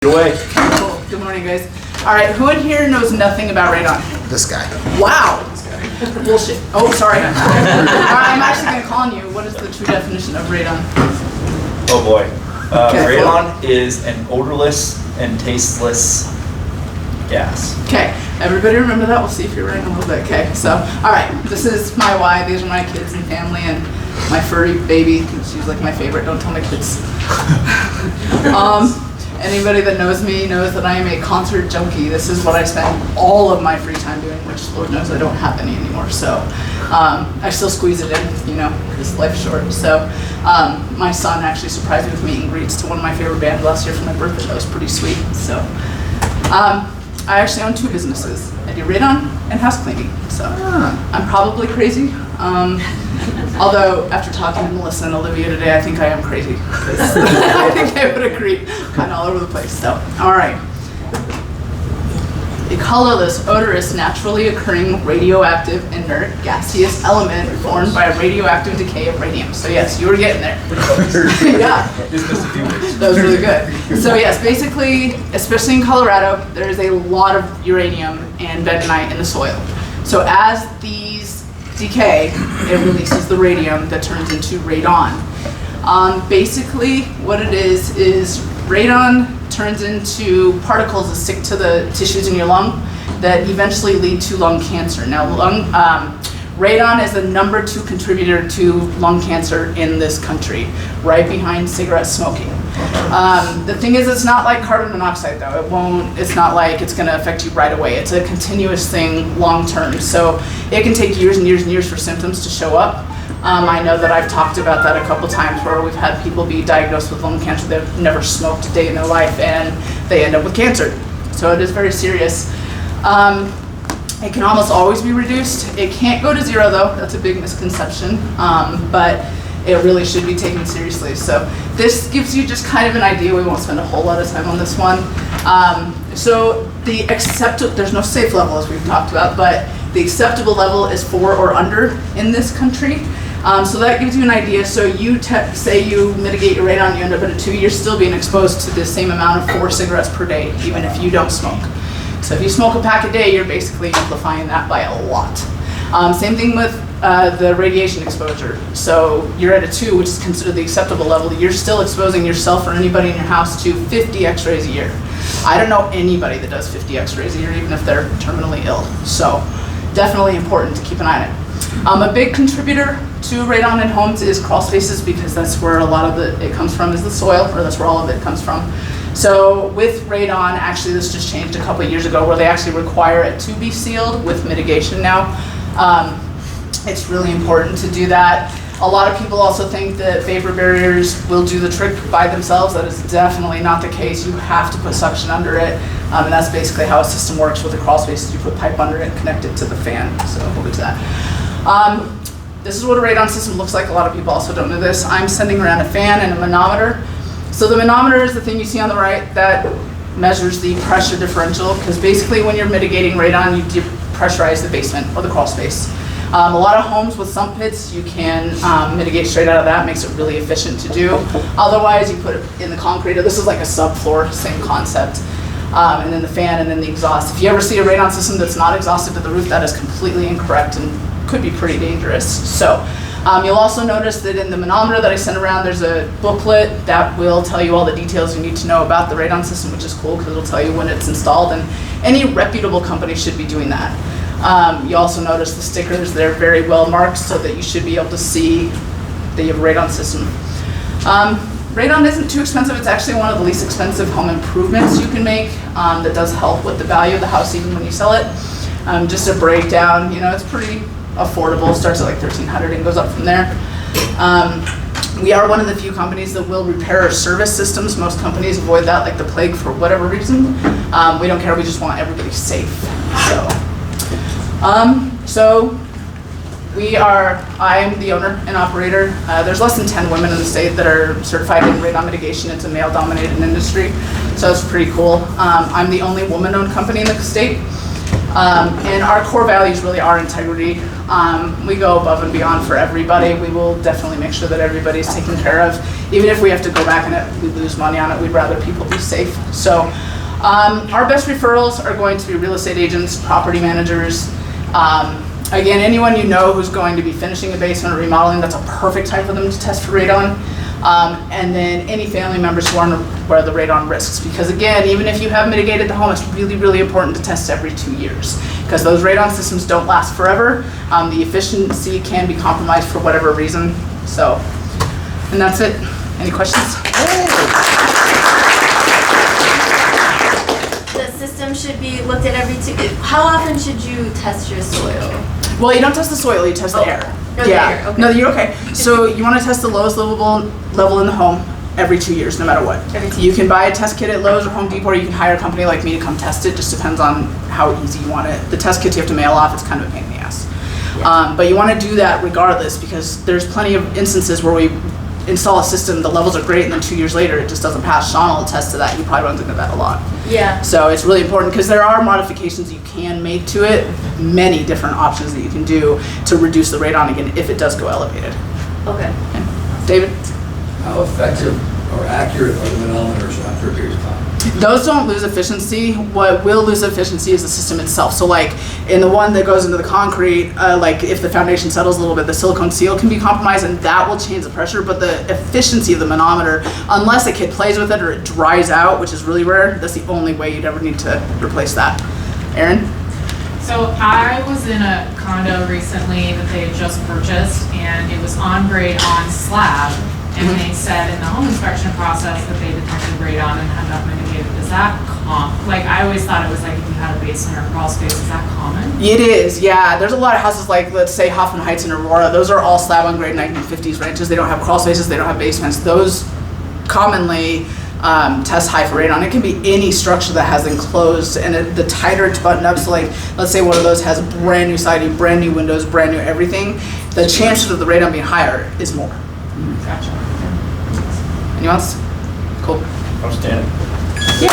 Get away. Cool. Good morning, guys. All right, who in here knows nothing about radon? This guy. Wow. Bullshit. Oh, sorry. All right, I'm actually going to call on you. What is the true definition of radon? Oh boy. Okay, Radon is an odorless and tasteless gas. Okay, everybody remember that? We'll see if you're right in a little bit. Okay, so, all right, this is my wife. These are my kids and family and my furry baby. She's like my favorite. Don't tell my kids. Anybody that knows me knows that I am a concert junkie. This is what I spend all of my free time doing, which Lord knows I don't have any anymore. So I still squeeze it in, you know, because life's short. So my son actually surprised me with meet and greets to one of my favorite bands last year for my birthday. That was pretty sweet. So I actually own 2 businesses. I do radon and house cleaning. So I'm probably crazy. Although, after talking to Melissa and Olivia today, I think I am crazy. I think they would agree. Kind of all over the place. So, all right. A colorless, odorous, naturally occurring radioactive, inert, gaseous element formed by radioactive decay of radium. So yes, you were getting there. Yeah. That was really good. So yes, basically, especially in Colorado, there is a lot of uranium and bentonite in the soil. So as these decay, it releases the radium that turns into radon. Basically, what it is radon turns into particles that stick to the tissues in your lung that eventually lead to lung cancer. Now, radon is the #2 contributor to lung cancer in this country, right behind cigarette smoking. The thing is, it's not like carbon monoxide though. It's not like it's gonna affect you right away. It's a continuous thing long term. So it can take years and years and years for symptoms to show up. I know that I've talked about that a couple times where we've had people be diagnosed with lung cancer. They've never smoked a day in their life and they end up with cancer. So it is very serious. It can almost always be reduced. It can't go to 0 though. That's a big misconception. But it really should be taken seriously. So this gives you just kind of an idea. We won't spend a whole lot of time on this one. So there's no safe level as we've talked about, but the acceptable level is 4 or under in this country. So that gives you an idea. So you say you mitigate your radon, you end up at a 2, you're still being exposed to the same amount of 4 cigarettes per day, even if you don't smoke. So if you smoke a pack a day, you're basically amplifying that by a lot. Same thing with the radiation exposure. So you're at a 2, which is considered the acceptable level. You're still exposing yourself or anybody in your house to 50 x-rays a year. I don't know anybody that does 50 x-rays a year, even if they're terminally ill. So definitely important to keep an eye on it. A big contributor to radon in homes is crawl spaces, because that's where a lot of it comes from, is the soil, or that's where all of it comes from. So with radon, actually this just changed a couple of years ago where they actually require it to be sealed with mitigation now. It's really important to do that. A lot of people also think that vapor barriers will do the trick by themselves. That is definitely not the case. You have to put suction under it, and that's basically how a system works with the crawl spaces. You put pipe under it and connect it to the fan, so we'll get to that. This is what a radon system looks like. A lot of people also don't know this. I'm sending around a fan and a manometer. So the manometer is the thing you see on the right that measures the pressure differential, because basically when you're mitigating radon, you depressurize the basement or the crawl space. A lot of homes with sump pits, you can mitigate straight out of that. Makes it really efficient to do. Otherwise, you put it in the concrete. This is like a subfloor, same concept. And then the fan and then the exhaust. If you ever see a radon system that's not exhausted to the roof, that is completely incorrect and could be pretty dangerous. So you'll also notice that in the manometer that I sent around, there's a booklet that will tell you all the details you need to know about the radon system, which is cool because it'll tell you when it's installed, and any reputable company should be doing that. You also notice the stickers. They're very well marked so that you should be able to see that you have a radon system. Radon isn't too expensive. It's actually one of the least expensive home improvements you can make that does help with the value of the house even when you sell it. Just a breakdown, you know, it's pretty affordable. Starts at like $1,300 and goes up from there. We are one of the few companies that will repair or service systems. Most companies avoid that like the plague for whatever reason. We don't care. We just want everybody safe. So I am the owner and operator. There's less than 10 women in the state that are certified in radon mitigation. It's a male-dominated industry, so it's pretty cool. I'm the only woman-owned company in the state. And our core values really are integrity. We go above and beyond for everybody. We will definitely make sure that everybody's taken care of. even if we have to go back and we lose money on it, we'd rather people be safe. So our best referrals are going to be real estate agents, property managers. Again, anyone you know who's going to be finishing a basement or remodeling, that's a perfect time for them to test for radon. And then any family members who aren't aware of the radon risks. Because again, even if you have mitigated the home, it's really, really important to test every 2 years. Because those radon systems don't last forever. The efficiency can be compromised for whatever reason. So, and that's it. Any questions? The system should be looked at every 2. How often should you test your soil? Well, you don't test the soil, you test the air. No, the air, okay. No, you're okay. So you want to test the lowest level in the home every 2 years, no matter what. Every 2 You can buy a test kit at Lowe's or Home Depot, or you can hire a company like me to come test it. Just depends on how easy you want it. The test kits you have to mail off. It's kind of a pain in the ass. Yeah. But you want to do that regardless, because there's plenty of instances where we install a system, the levels are great, and then 2 years later it just doesn't pass. Sean will attest to that. He probably runs into that a lot. Yeah. So it's really important because there are modifications you can make to it, many different options that you can do to reduce the radon again if it does go elevated. Okay. David? How effective or accurate are the manometers after a period of time? Those don't lose efficiency. What will lose efficiency is the system itself. So like in the one that goes into the concrete, like if the foundation settles a little bit, the silicone seal can be compromised and that will change the pressure, but the efficiency of the manometer, unless a kid plays with it or it dries out, which is really rare, that's the only way you'd ever need to replace that. Aaron? So I was in a condo recently that they had just purchased, and it was on grade on slab, and they said in the home inspection process that they detected radon and had that mitigated. Is that like, I always thought it was like if you had a basement or crawl space, is that common? It is, yeah. There's a lot of houses like, let's say Hoffman Heights and Aurora, those are all slab on grade 1950s ranches. They don't have crawl spaces, they don't have basements. Those commonly test high for radon. It can be any structure that has enclosed, and the tighter it's buttoned up, so like, let's say one of those has brand new siding, brand new windows, brand new everything, the chances of the radon being higher is more. Gotcha. Anyone else? Cool. Outstanding. Yeah.